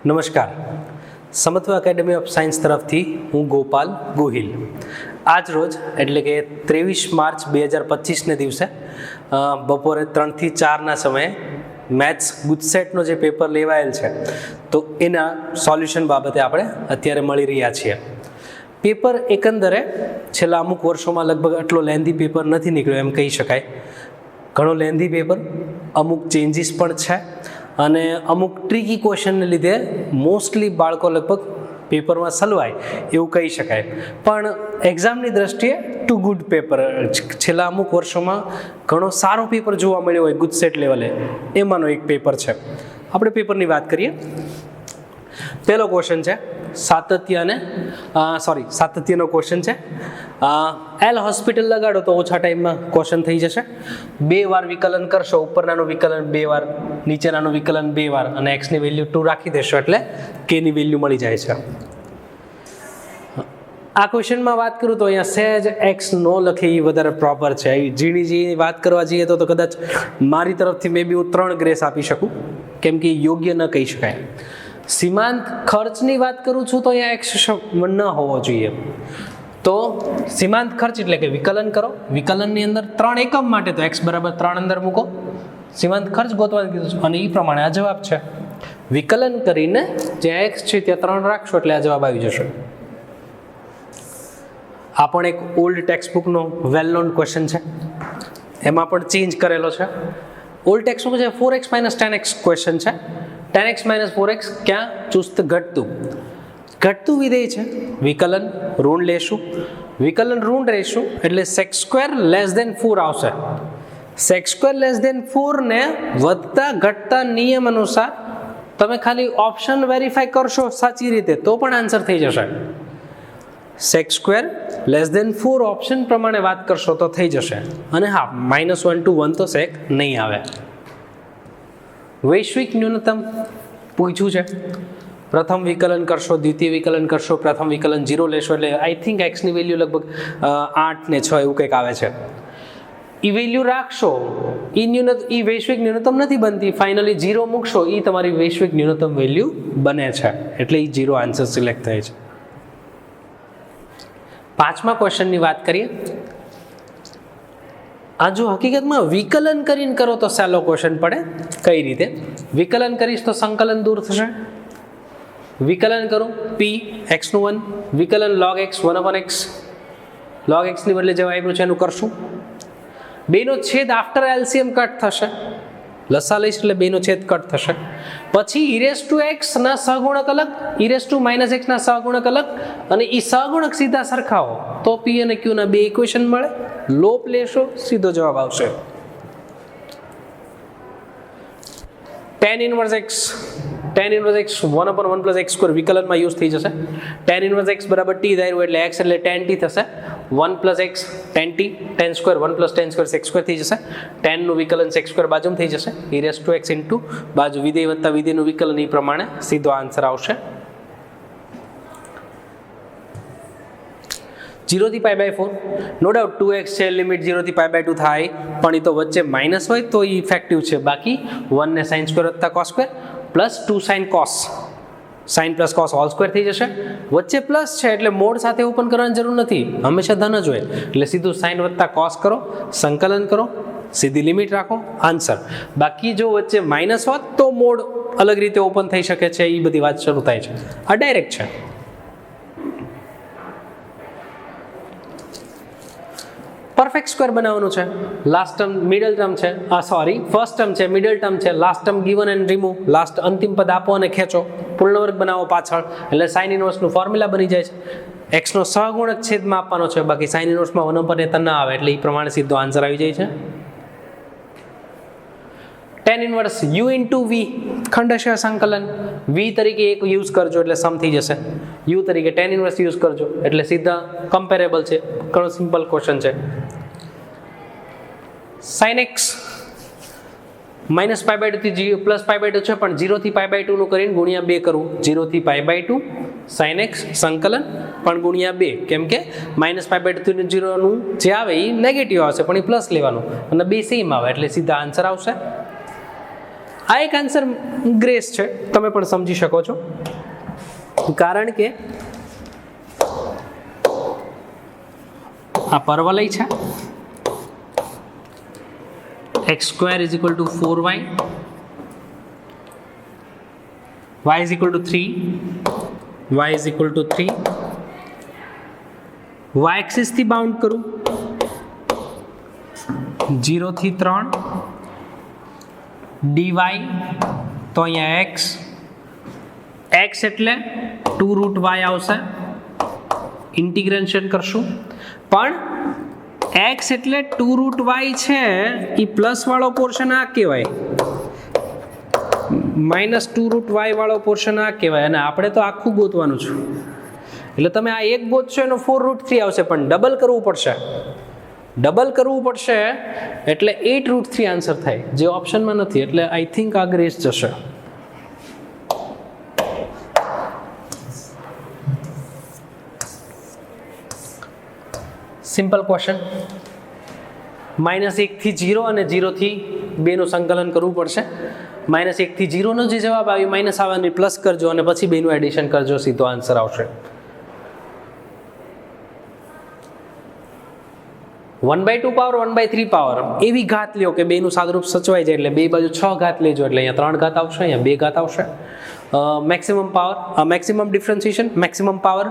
નમસ્કાર, સમત્વ academy of science તરફથી હું ગોપાલ ગોહિલ. આજ રોજ એટલે કે 23 માર્ચ 2025ને દિવસે બપોરે 3 થી 4ના સમયે મેથ્સ ગુજસેટનો જે પેપર લેવાયેલ છે તો એના સોલ્યુશન બાબતે આપણે અત્યારે મળી રહ્યા છીએ. પેપર એકંદરે છેલ્લા અમુક વર્ષોમાં લગભગ આટલો લેન્ધી પેપર નથી નીકળ્યો એમ કહી શકાય. ઘણો લેન્ધી પેપર, અમુક ચેન્જીસ પણ છે અને અમુક ટ્રીકી ક્વેશ્ચનને લીધે મોસ્ટલી બાળકો લગભગ પેપરમાં સલવાય એવું કહી શકાય. પણ એક્ઝામની દ્રષ્ટિએ ટુ ગુડ પેપર, છેલ્લા અમુક વર્ષોમાં ઘણો સારો પેપર જોવા મળ્યો હોય ગુજસેટ લેવલે, એમાંનો એક પેપર છે. આપણે પેપરની વાત કરીએ. પહેલો ક્વેશ્ચન છે સાતત્યનો ક્વેશ્ચન છે. એલ હોસ્પિટલ લગાડો તો ઓછા ટાઈમમાં ક્વેશ્ચન થઈ જશે. 2 વાર વિકલન કરશો, ઉપરનાનું વિકલન 2 વાર, નીચેનાનું વિકલન 2 વાર અને એક્સની વેલ્યુ 2 રાખી દેશો એટલે કેની વેલ્યુ મળી જાય છે. આ ક્વેશ્ચનમાં વાત કરું તો અહીંયા સહેજ એક્સ નો લખે એ વધારે પ્રોપર છે. ઝીણી વાત કરવા જઈએ તો કદાચ મારી તરફથી મે બી હું 3 ગ્રેસ આપી શકું, કેમ કે યોગ્ય ન કહી શકાય. સીમાંત ખર્ચની વાત કરું છું તો અહીંયા એક્સ ન હોવો જોઈએ. તો સીમાંત ખર્ચ એટલે કે વિકલન કરો, વિકલનની અંદર 3 એકમ માટે તો એક્સ બરાબર 3 અંદર મૂકો, સીમાંત ખર્ચ ગોતવાનું કીધું છે અને એ પ્રમાણે આ જવાબ છે. વિકલન કરીને જે એક્સ છે ત્યાં 3 રાખશો એટલે આ જવાબ આવી જશે. આ પણ એક ઓલ્ડ ટેક્સ્ટ બુકનો વેલ નોન ક્વેશ્ચન છે, એમાં પણ ચેન્જ કરેલો છે. ઓલ્ડ ટેક્સ્ટ બુક છે 4x - 10x ક્વેશ્ચન છે. 10x - 4x ક્યાં ચુસ્ત ઘટતું વિધેય છે, વિકલન ઋણ લેશું, વિકલન ઋણ રહેશું એટલે sec² < 4 આવશે. sec² < 4 ને વધતા ઘટતા નિયમ અનુસાર તમે ખાલી ઓપ્શન વેરીફાઈ કરશો સાચી રીતે તો પણ આન્સર થઈ જશે. sec² < 4 ઓપ્શન પ્રમાણે વાત કરશો તો થઈ જશે. અને હા, -1 to 1 તો sec નહીં આવે. વૈશ્વિક ન્યૂનતમ પૂછ્યું છે. પ્રથમ વિકલન કરશો, દ્વિતીય વિકલન કરશો, પ્રથમ વિકલન 0 લેશો એટલે આઈ થિંક એક્સની વેલ્યુ લગભગ 8 ને 6 એવું કંઈક આવે છે. એ વેલ્યુ રાખશો, એ વૈશ્વિક ન્યૂનતમ નથી બનતી, ફાઇનલી 0 મૂકશો એ તમારી વૈશ્વિક ન્યૂનતમ વેલ્યુ બને છે એટલે એ 0 આન્સર સિલેક્ટ થાય છે. 5મા ક્વેશ્ચનની વાત કરીએ. આ જો હકીકતમાં વિકલન કરીને કરો તો સહેલો ક્વેશ્ચન પડે. કઈ રીતે? વિકલન કરીશ તો સંકલન દૂર થશે. વિકલન કરું p x નું 1, વિકલન log x 1/x, log x ની બદલે જે આપ્યું છે એનું કરશું. 2 નો છેદ આફ્ટર એલસીએમ કટ થશે, લસા લઈશ એટલે 2 નો છેદ કટ થશે. પછી e⁻x ના સહગુણક અલગ, e⁻x ના સહગુણક અલગ અને એ સહગુણક સીધા સરખાવો તો p અને q ના 2 ઇક્વેશન મળે. લોપ લેશો સીધો જવાબ આવશે. tan 1x 1/1 + x² વિકલનમાં યુઝ થઈ જશે. tan 1x બરાબર t ધાર્યું એટલે x એટલે tan t થશે. 1 + x tan t, tan square 1 + tan square sec² થઈ જશે. tan નું વિકલન sec² બાજુમાં થઈ જશે. e⁻x ઇન્ટુ બાજુ વિધેય વત્તા વિધેયનું વિકલન એ પ્રમાણે સીધો આન્સર આવશે. 0 થી π/4 નો ડાઉટ 2x છે, લિમિટ 0 થી π/2 થાય પણ એ તો વચ્ચે માઇનસ હોય તો એ ઇફેક્ટિવ છે. બાકી 1 ને sin² વત્તા cos² plus 2 sin cos, sin + cos whole square થઈ જશે. વચ્ચે પ્લસ છે એટલે મોડ સાથે ઓપન કરવાની જરૂર નથી, હંમેશા ધન જ હોય એટલે સીધું sin વત્તા cos કરો, સંકલન કરો, સીધી લિમિટ રાખો, આન્સર. બાકી જો વચ્ચે માઇનસ હોત તો મોડ અલગ રીતે ઓપન થઈ શકે છે, એ બધી વાત શરૂ થાય છે. આ ડાયરેક્ટ છે. પરફેક્ટ સ્ક્વેર બનાવવાનું છે. લાસ્ટ ટર્મ મિડલ ટર્મ છે, ફર્સ્ટ ટર્મ છે, મિડલ ટર્મ છે, last term given and remove, last અંતિમ પદ આપો અને ખેંચો, પૂર્ણ વર્ગ બનાવો પાછળ એટલે sin ઇન્વર્સનું ફોર્મ્યુલા બની જાય છે. x નો સહગુણક છેદમાં આપવાનો છે, બાકી sin ઇન્વર્સમાં 1/n ના આવે એટલે એ પ્રમાણે સીધો આન્સર આવી જાય છે. tan 1 u * v ખંડશઃ સંકલન, v તરીકે એક યુઝ કરજો એટલે સમ થઈ જશે, u તરીકે tan 1 યુઝ કરજો એટલે સીધા કમ્પેરેબલ છે. ઘણો સિમ્પલ ક્વેશ્ચન છે. sin x -π/2 થી +π/2 છે પણ 0 થી π/2 નું કરીને ગુણ્યા 2 કરવું. 0 થી π/2 sin x સંકલન પણ ગુણ્યા 2, કેમ કે -π/2 થી 0 નું જે આવે એ નેગેટિવ આવશે પણ એ પ્લસ લેવાનું અને 2 સેમ આવે એટલે સીધા આન્સર આવશે. આ એક આન્સર ગ્રેસ છે, તમે પણ સમજી શકો છો, કારણ કે આ પરવલય છે, x² = 4y, y = 3, y = 3, y axis થી બાઉન્ડ કરું 0 થી 3 dy, તો અહીંયા x એટલે 2√y આવશે, ઇન્ટિગ્રેશન કરશું, પણ x એટલે 2√y છે એ પ્લસ વાળો પોર્શન આ કહેવાય, -2√y વાળો પોર્શન આ કહેવાય, અને આપણે તો આખું ગોતવાનું છે, એટલે તમે આ એક ગોતશો એનો 4√3 આવશે, પણ ડબલ કરવું પડશે એટલે 8√3 આન્સર થાય, જે ઓપ્શનમાં નથી, એટલે આઈ થિંક આ ગ્રેસ જશે. Simple question. -1 થી 0 અને 0 થી 2 નું સંકલન કરવું પડશે. -1 થી 0 નો જે જવાબ આવ્યો માઇનસ આવવાની પ્લસ કરજો અને પછી 2 નું એડિશન કરજો, સીધો આન્સર આવશે. 1/2 પાવર 1/3 પાવર એવી ઘાત લ્યો કે 2 નું સાદુરૂપ સચવાઈ જાય, એટલે 2 બાજુ 6 ઘાત લેજો, એટલે અહીંયા 3 ઘાત આવશે, અહીંયા 2 ઘાત આવશે. Maximum power, maximum differentiation, maximum power,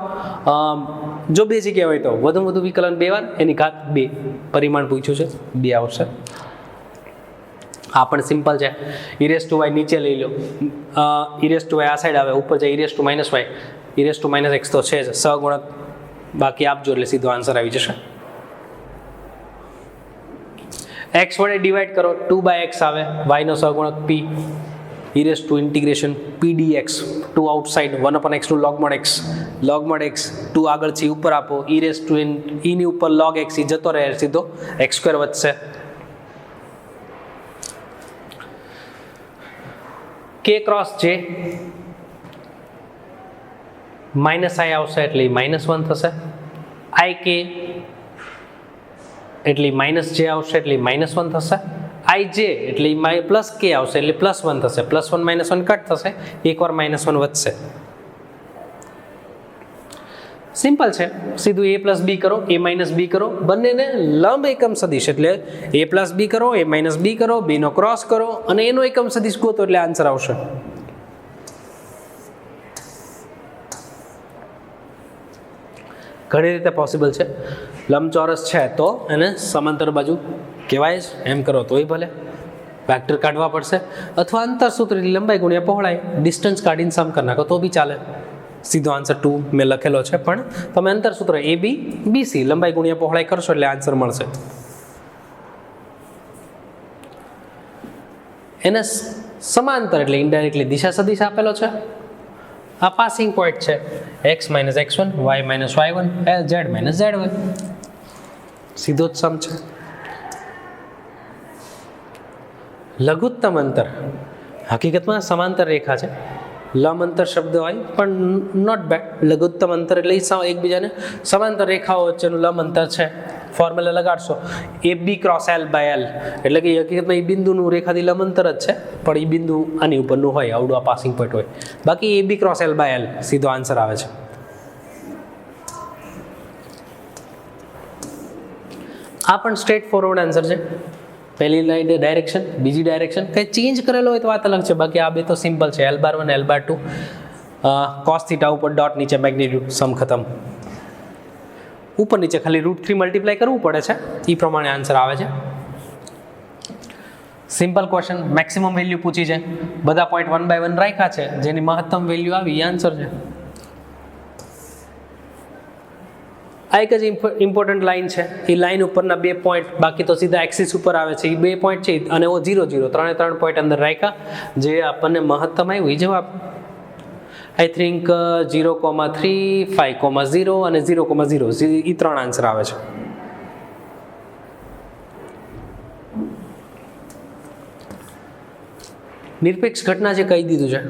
જો 2 જગ્યા હોય તો વધુ વિકલન 2 વાર, એની ઘાત 2, પરિમાણ પૂછ્યું છે 2 આવશે. આ પણ સિમ્પલ છે. e⁻y નીચે લઈ લો, e⁻y આ સાઈડ આવે, ઉપર જાય e⁻y, e⁻x તો છે જ, સહગુણક બાકી આપજો એટલે સીધો આન્સર આવી જશે. x વડે ડિવાઈડ કરો 2/x આવે, y નો સહગુણક p, e⁻ઇન્ટિગ્રેશન p dx, 2 outside, 1/x નું log mod x, 2 આગળથી ઉપર આપો, e ની ઉપર log x જતો રહે, સીધો x² વધશે. k ક્રોસ j -i આવશે એટલે -1 થશે, ik એટલે -j આવશે એટલે -1 થશે, ij એટલે +k આવશે એટલે +1 થશે, +1 -1 કટ થશે, એકવાર -1 વધશે. સિમ્પલ છે, સીધું a + b કરો, a - b કરો, બંનેને લંબ એકમ સદિશ, એટલે a + b કરો, a - b કરો, b નો ક્રોસ કરો અને એનો એકમ સદિશ ગોતો એટલે આન્સર આવશે. ઘણી રીતે પોસિબલ છે. લંબચોરસ છે તો એને સમાંતર બાજુ કહેવાય જ, એમ કરો તોય ભલે, વેક્ટર કાઢવા પડશે, અથવા અંતર સૂત્રની લંબાઈ ગુણ્યા પહોળાઈ, ડિસ્ટન્સ કાઢીને સમ કરી નાખો તો બી ચાલે. સીધો આન્સર 2 મેં લખેલો છે, પણ તમે અંતર સૂત્ર AB BC લંબાઈ ગુણ્યા પહોળાઈ કરશો એટલે આન્સર મળશે. એને સમાંતર એટલે ઇનડાયરેક્ટલી દિશા સદિશ આપેલો છે. આ પાસિંગ પોઈન્ટ છે, x - x1, y - y1, z - z1, સીધો જ સમ છે. લઘુત્તમ અંતર હકીકતમાં સમાંતર રેખા છે, લંબ અંતર શબ્દ હોય પણ નોટ બેડ. લઘુત્તમ અંતર એટલે એકબીજાને સમાંતર રેખાઓ વચ્ચેનું લંબ અંતર છે. ફોર્મ્યુલા લગાડશો AB × L/L, એટલે કે હકીકતમાં એ બિંદુનું રેખાથી લંબ અંતર જ છે, પણ એ બિંદુ આની ઉપરનું હોય, આવડું આ પાસિંગ પોઈન્ટ હોય. બાકી AB × L/L સીધો આન્સર આવે છે. આ પણ સ્ટ્રેટ ફોરવર્ડ આન્સર છે. પહેલી લાઈન ડાયરેક્શન, બીજી ડાયરેક્શન કંઈ ચેન્જ કરેલો હોય તો વાત અલગ છે, બાકી આ બે તો સિમ્પલ છે. L/1 L/2, cos θ ઉપર ડોટ, નીચે મેગ્નિટ્યુડ, સમ ખતમ. ઉપર નીચે ખાલી √3 મલ્ટીપ્લાય કરવું પડે છે, એ પ્રમાણે આન્સર આવે છે. સિમ્પલ ક્વેશ્ચન, મેક્સિમમ વેલ્યુ પૂછી છે, બધા પોઈન્ટ 1 by 1 રાખ્યા છે, જેની મહત્તમ વેલ્યુ આવી એ આન્સર છે. આ એક જ ઇમ્પોર્ટન્ટ લાઇન છે, એ લાઇન ઉપરના 2 પોઈન્ટ, બાકી તો સીધા એક્સિસ ઉપર આવે છે, એ 2 પોઈન્ટ છે અને ઓ 0 0 3 પોઈન્ટ અંદર રાખ્યા, જે આપણને મહત્તમ આવ્યું એ જવાબ. આઈ થિંક 0,3, 5,0 અને 0,0 એ 3 આન્સર આવે છે. નિરપેક્ષ ઘટના જે કહી દીધું છે,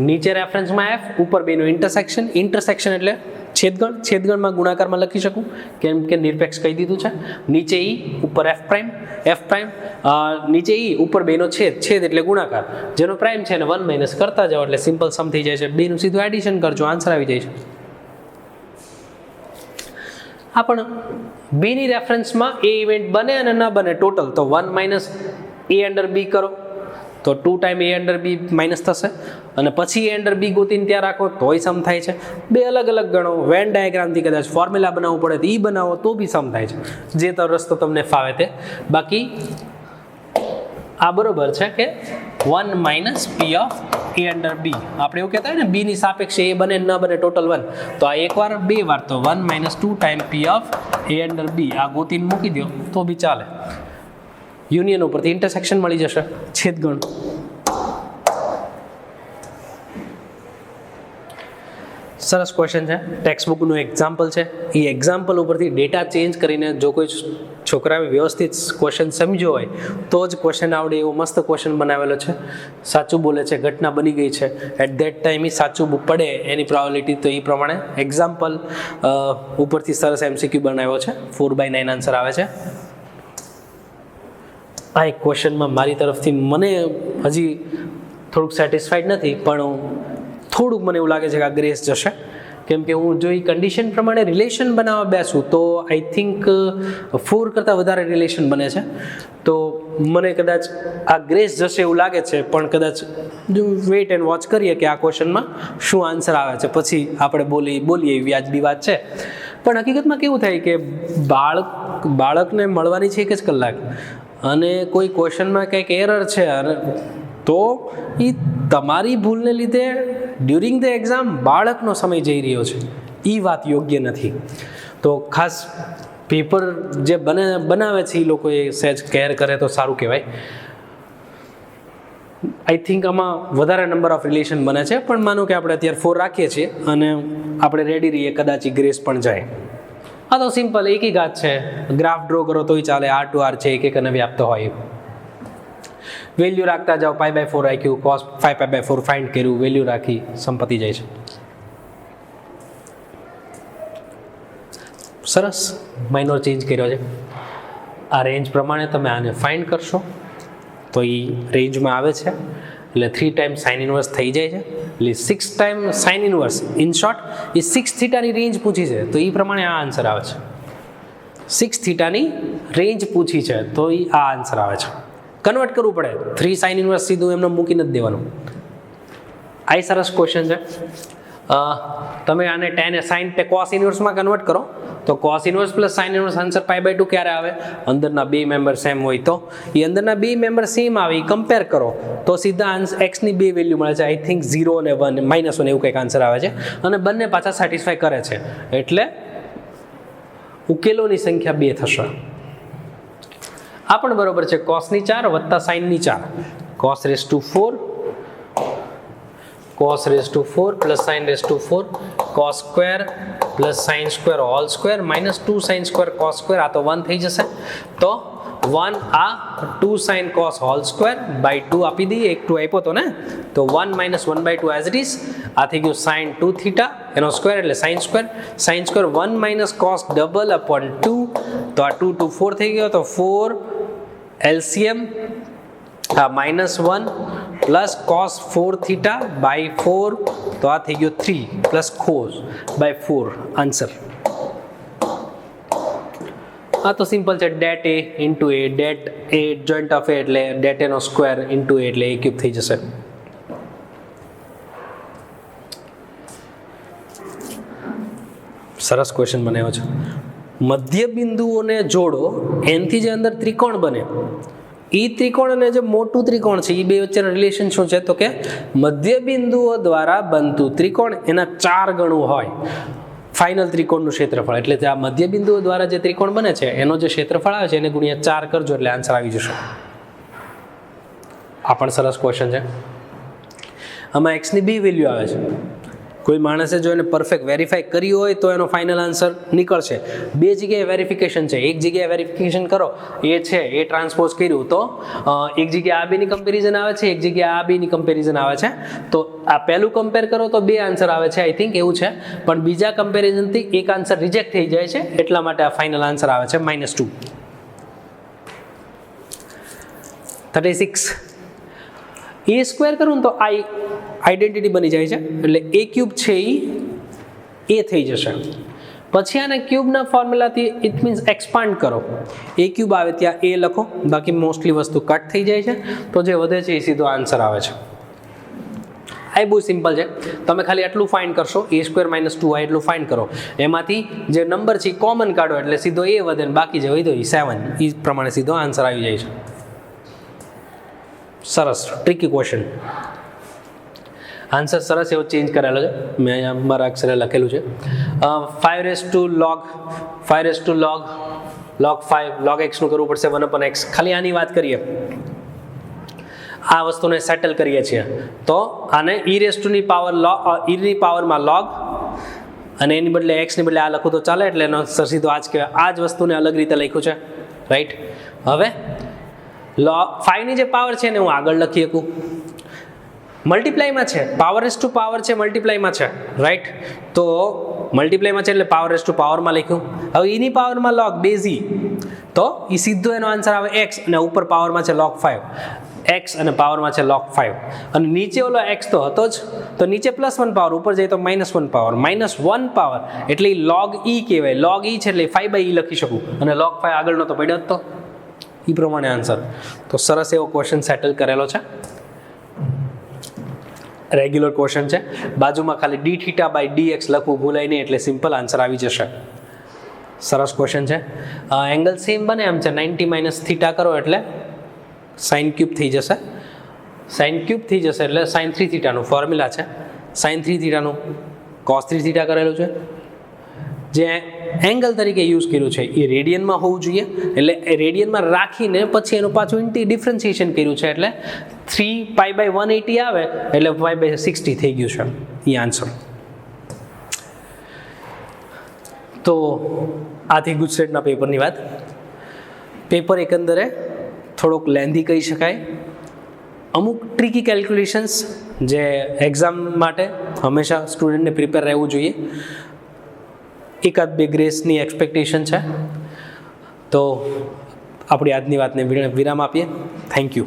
નીચે રેફરન્સમાં F, ઉપર બેનું ઇન્ટરસેક્શન. ઇન્ટરસેક્શન એટલે છેદગણમાં ગુણાકારમાં લખી શકું કેમ કે નિરપેક્ષ કહી દીધું છે. નીચે ઈ ઉપર એફ પ્રાઇમ નીચે ઈ ઉપર બેનો છેદ એટલે ગુણાકાર, જેનો પ્રાઇમ છે એને 1 માઇનસ કરતા જાઓ એટલે સિમ્પલ સમ થઈ જાય છે. બેનું સીધું એડિશન કરજો, આન્સર આવી જાય છે. આ પણ બીની રેફરન્સમાં એ ઇવેન્ટ બને અને ન બને ટોટલ, તો 1 માઇનસ એ અંડર બી કરો તો 2 ટાઈમ એ અંડર બી માઇનસ થશે, અને પછી એ અંડર બી ગોતીને ત્યાં રાખો તોય સમ થાય છે. બે અલગ અલગ ગણો, વેન ડાયાગ્રામથી કદાચ ફોર્મ્યુલા બનાવવું પડે તો એ બનાવો તો બી સમ થાય છે, જે તો રસ્તો તમને ફાવે તે. બાકી આ બરોબર છે કે 1 minus P of A under B, આપણે એવું કહેતા હોય ને બીની સાપેક્ષે એ બને ન બને ટોટલ 1, તો આ એક વાર બે વાર તો 1 minus 2 time P of A under B, આ ગોતીને મૂકી દો તો બી ચાલે. યુનિયન ઉપરથી ઇન્ટરસેક્શન મળી જશે, છેદગણ. સરસ ક્વેશ્ચન છે, ટેક્સ્ટ બુકનું એક્ઝામ્પલ છે. એ એક્ઝામ્પલ ઉપરથી ડેટા ચેન્જ કરીને જો કોઈ છોકરાએ વ્યવસ્થિત ક્વેશ્ચન સમજ્યો હોય તો જ ક્વેશ્ચન આવડે એવો મસ્ત ક્વેશ્ચન બનાવેલો છે. સાચું બોલે છે, ઘટના બની ગઈ છે, એટ ધેટ ટાઈમ સાચું પડે એની પ્રોબેબિલિટી, તો એ પ્રમાણે એક્ઝામ્પલ ઉપરથી સરસ MCQ બનાવ્યો છે. 4/9 આન્સર આવે છે. આ એક ક્વેશ્ચનમાં મારી તરફથી મને હજી થોડુંક સેટિસ્ફાઈડ નથી, પણ થોડુંક મને એવું લાગે છે કે આ ગ્રેસ જશે, કેમ કે હું જો એ કન્ડિશન પ્રમાણે રિલેશન બનાવવા બેસું તો આઈ થિંક 4 કરતાં વધારે રિલેશન બને છે, તો મને કદાચ આ ગ્રેસ જશે એવું લાગે છે. પણ કદાચ જો વેઇટ એન્ડ વોચ કરીએ કે આ ક્વેશ્ચનમાં શું આન્સર આવે છે, પછી આપણે બોલીએ એવી વ્યાજબી વાત છે. પણ હકીકતમાં કેવું થાય કે બાળકને મળવાની છે 1 જ કલાક, અને કોઈ ક્વેશ્ચનમાં કંઈક એરર છે અને તો એ તમારી ભૂલને લીધે ડ્યુરિંગ ધ એક્ઝામ બાળકનો સમય જઈ રહ્યો છે, એ વાત યોગ્ય નથી. તો ખાસ પેપર જે બનાવે છે એ લોકોએ સહેજ કેર કરે તો સારું કહેવાય. આઈ થિંક આમાં વધારે નંબર ઓફ રિલેશન બને છે, પણ માનો કે આપણે અત્યારે 4 રાખીએ છીએ અને આપણે રેડી રહીએ, કદાચ એ ગ્રેસ પણ જાય. આ તો સિમ્પલ એકી ઘાત છે, ગ્રાફ ડ્રો કરો તોય ચાલે, R to R છે, એક અને વ્યાપ્ત હોય. વેલ્યુ રાખતા જાઓ, π/4 રાખ્યું, cos 5π/4 ફાઇન્ડ કર્યું, વેલ્યુ રાખી, સંપત્તિ જાય છે. સરસ, માઇનોર ચેન્જ કર્યો છે. આ રેન્જ પ્રમાણે તમે આને ફાઇન્ડ કરશો તો એ રેન્જમાં આવે છે, એટલે 3 ટાઈમ સાઇન ઇન્વર્સ થઈ જાય છે, એટલે 6 time sine inverse. In short એ 6 થીટાની રેન્જ પૂછી છે તો એ પ્રમાણે આ આન્સર આવે છે. 6 થીટાની રેન્જ પૂછી છે તો એ આ આન્સર આવે છે. કન્વર્ટ કરવું પડે, 3 સાઇન ઇન્વર્સ સીધું એમને મૂકી નથી દેવાનું. આ સરસ ક્વેશ્ચન છે. તમે આને tan સાઇન કોસ ઇન્વર્સમાં કન્વર્ટ કરો તો cos inverse plus sine inverse answer π/2 ક્યારે આવે? અંદરના 2 મેમ્બર સેમ હોય તો. એ અંદરના 2 મેમ્બર સેમ આવે, એ કમ્પેર કરો તો સીધા એક્સની 2 વેલ્યુ મળે છે. આઈ થિંક 0 અને 1 -1 એવું કંઈક આન્સર આવે છે, અને બંને પાછા સેટિસ્ફાય કરે છે, એટલે ઉકેલોની સંખ્યા 2 થશે. આ પણ બરોબર છે, કોસની 4 વત્તા સાઇનની 4, cos raised to 4 plus sin raised to 4 cos square plus sin square whole square minus 2 sin square cos square, આ તો 1 થઈ જશે. તો 1 આ 2 sin cos whole square by 2 આપી દઈએ, એક 2 આપ્યો તો ને, તો 1 - 1/2 એઝ ઇટ ઇઝ. આ થઈ ગયું sin 2 થીટા એનો સ્ક્વેર એટલે sin square 1 - cos double upon 2, તો આ 2 2 4 થઈ ગયો, તો 4 LCM -1 plus cos 4 theta by 4, તો આ થઈ ગયો 3 પ્લસ cos બાય 4 આન્સર. આ તો સિમ્પલ છે, det a into a, det a joint of a એટલે det a નો સ્ક્વેર ઇન્ટુ a એટલે a ક્યુબ થઈ જશે. સરસ ક્વેશ્ચન બનાવ્યો છે. મધ્ય બિંદુઓને જોડો, એનથી જે અંદર ત્રિકોણ બને, એ ત્રિકોણ અને જે મોટું ત્રિકોણ છે એ બે વચ્ચેનું રિલેશન શું છે? તો કે મધ્ય બિંદુઓ દ્વારા બનતું ત્રિકોણ એના 4 ગણું હોય ફાઇનલ ત્રિકોણનું ક્ષેત્રફળ. એટલે આ મધ્ય બિંદુઓ દ્વારા જે ત્રિકોણ બને છે એનો જે ક્ષેત્રફળ આવે છે એને ગુણ્યા 4 કરજો એટલે આન્સર આવી જશે. આ પણ સરસ ક્વેશ્ચન છે. આમાં એક્સની 2 વેલ્યુ આવે છે, કોઈ માણસે જો એને પરફેક્ટ વેરીફાઈ કર્યું હોય તો એનો ફાઇનલ આન્સર નીકળશે. બે જગ્યાએ વેરિફિકેશન છે, એક જગ્યાએ વેરિફિકેશન કરો એ છે એ ટ્રાન્સપોઝ કર્યું તો એક જગ્યાએ આ બેની કમ્પેરિઝન આવે છે, એક જગ્યાએ આ બેની કમ્પેરિઝન આવે છે. તો આ પહેલું કમ્પેર કરો તો બે આન્સર આવે છે, આઈ થિંક એવું છે. પણ બીજા કમ્પેરિઝનથી એક આન્સર રિજેક્ટ થઈ જાય છે, એટલા માટે આ ફાઇનલ આન્સર આવે છે -2. 36 એ સ્ક્વેર કરું ને તો આઈડેન્ટિટી બની જાય છે, એટલે એ ક્યુબ છે એ થઈ જશે. પછી આને ક્યુબના ફોર્મ્યુલાથી ઇટ મીન્સ એક્સપાન્ડ કરો, એ ક્યુબ આવે ત્યાં એ લખો, બાકી મોસ્ટલી વસ્તુ કટ થઈ જાય છે. તો જે વધે છે એ સીધો આન્સર આવે છે. આ બહુ સિમ્પલ છે, તમે ખાલી આટલું ફાઇન્ડ કરશો, a² - 2i એટલું ફાઇન્ડ કરો, એમાંથી જે નંબર છે એ કોમન કાઢો એટલે સીધો એ વધે ને બાકી જે વધ્યો એ 7, એ પ્રમાણે સીધો આન્સર આવી જાય છે. સરસ, ટ્રિકી ક્વેશ્ચન. આન્સર સરસ એવો ચેન્જ કરેલો છે, મેં અહીંયા મારા અક્ષરે લખેલું છે 5 log 5 log x નું કરવું પડશે 1/x. ખાલી આની વાત કરીએ, આ વસ્તુને સેટલ કરીએ છીએ તો આને e⁻ની પાવરમાં log અને એની બદલે x ની બદલે આ લખું તો ચાલે, એટલે એનો સીધો આ જ કહેવાય. આ જ વસ્તુને અલગ રીતે લખ્યું છે, રાઈટ. હવે 5 ની જે પાવર છે એને હું આગળ લખી શકું, મલ્ટીપ્લાયમાં છે, પાવર છે મલ્ટીપ્લાયમાં છે, રાઈટ. તો મલ્ટીપ્લાયમાં છે એટલે પાવરમાં લખ્યું. હવે એની પાવરમાં log બેઝ e, તો એ સીધો એનો આન્સર આવે x, અને ઉપર પાવરમાં છે log 5, x અને પાવરમાં છે log 5, અને નીચે ઓલો x તો હતો જ, તો નીચે +1 પાવર, ઉપર જાય તો -1 પાવર, -1 પાવર એટલે log e કહેવાય. log e છે એટલે 5/e લખી શકું, અને log 5 આગળનો તો પડ્યો જ તો, એ પ્રમાણે આન્સર. તો સરસ એવો ક્વેશ્ચન સેટલ કરેલો છે, રેગ્યુલર ક્વેશ્ચન છે. બાજુમાં ખાલી dθ/dx લખવું ભૂલાય નહીં, એટલે સિમ્પલ આન્સર આવી જશે. સરસ ક્વેશ્ચન છે. એંગલ સેમ બને એમ છે, 90 - θ કરો એટલે sin ક્યુબ થઈ જશે. sin ક્યુબ થઈ જશે એટલે sin 3θ નું ફોર્મ્યુલા છે, sin 3θ નું cos 3θ કરેલું છે. જે એંગલ તરીકે યુઝ કર્યું છે એ રેડિયનમાં હોવું જોઈએ, એટલે રેડિયનમાં રાખીને પછી એનું પાછું ડિફરન્સિએશન કર્યું છે, એટલે 3π/180 આવે એટલે π/60 થઈ ગયું છે એ આન્સર. તો આથી ગુજરાતના પેપરની વાત. પેપર એકંદરે થોડોક લેન્ધી કહી શકાય, અમુક ટ્રિકી કેલ્ક્યુલેશન્સ જે એક્ઝામ માટે હંમેશા સ્ટુડન્ટને પ્રિપેર રહેવું જોઈએ. 1-2 ગ્રેસની એક્સપેક્ટેશન છે. તો આપણી આજની વાતને વિરામ આપીએ. Thank you.